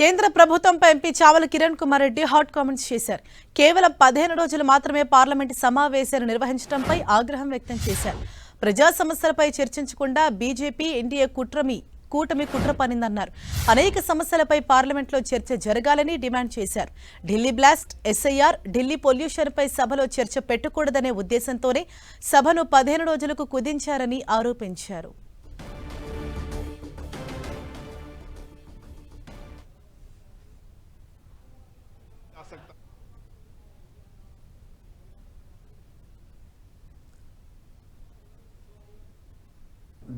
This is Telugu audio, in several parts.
కేంద్ర ప్రభుత్వంపై MP Chamala Kiran Kumar Reddy hot comments చేశారు. కేవలం 15 రోజులు మాత్రమే పార్లమెంటు సమావేశాలు నిర్వహించడంపై ఆగ్రహం వ్యక్తం చేశారు. ప్రజా సమస్యలపై చర్చించకుండా బీజేపీ ఎన్డీఏ కూటమి కుట్ర పనిందన్నారు. అనేక సమస్యలపై పార్లమెంట్లో చర్చ జరగాలని డిమాండ్ చేశారు. ఢిల్లీ బ్లాస్ట్, ఎస్ఐఆర్, ఢిల్లీ పొల్యూషన్పై సభలో చర్చ పెట్టకూడదనే ఉద్దేశంతోనే సభను 15 రోజులకు కుదించారని ఆరోపించారు.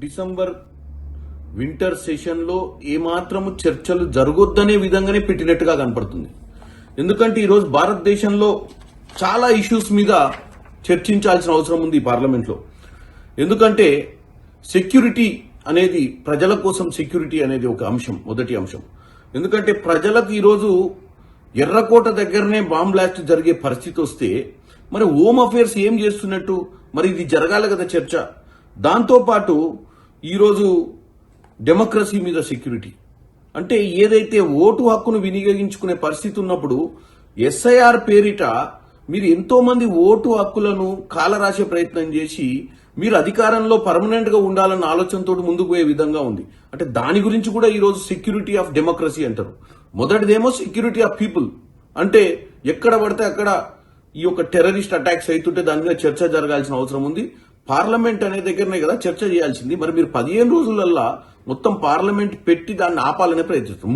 డిసెంబర్ వింటర్ సెషన్ లో ఏమాత్రము చర్చలు జరగొద్దనే విధంగానే పెట్టినట్టుగా కనపడుతుంది. ఎందుకంటే ఈరోజు భారతదేశంలో చాలా ఇష్యూస్ మీద చర్చించాల్సిన అవసరం ఉంది ఈ పార్లమెంట్ లో. ఎందుకంటే సెక్యూరిటీ అనేది, ప్రజల కోసం సెక్యూరిటీ అనేది ఒక అంశం, మొదటి అంశం. ఎందుకంటే ప్రజలకు ఈరోజు ఎర్రకోట దగ్గరనే బాంబ్ బ్లాస్ట్ జరిగే పరిస్థితి వస్తే మరి హోమ్ అఫేర్స్ ఏం చేస్తున్నట్టు? మరి ఇది జరగాలి కదా చర్చ. దాంతోపాటు ఈరోజు డెమోక్రసీ మీద సెక్యూరిటీ అంటే ఏదైతే ఓటు హక్కును వినియోగించుకునే పరిస్థితి ఉన్నప్పుడు ఎస్ఐఆర్ పేరిట మీరు ఎంతో మంది ఓటు హక్కులను కాలరాసే ప్రయత్నం చేసి మీరు అధికారంలో పర్మనెంట్ గా ఉండాలన్న ఆలోచనతో ముందుకు పోయే విధంగా ఉంది. అంటే దాని గురించి కూడా ఈరోజు సెక్యూరిటీ ఆఫ్ డెమోక్రసీ అంటారు. మొదటిదేమో సెక్యూరిటీ ఆఫ్ పీపుల్, అంటే ఎక్కడ పడితే అక్కడ ఈ యొక్క టెర్రరిస్ట్ అటాక్స్ అవుతుంటే దాని మీద చర్చ జరగాల్సిన అవసరం ఉంది. పార్లమెంట్ అనే దగ్గరనే కదా చర్చ చేయాల్సింది. మరి మీరు 15 రోజులల్లా మొత్తం పార్లమెంట్ పెట్టి దాన్ని ఆపాలనే ప్రయత్నిస్తారు.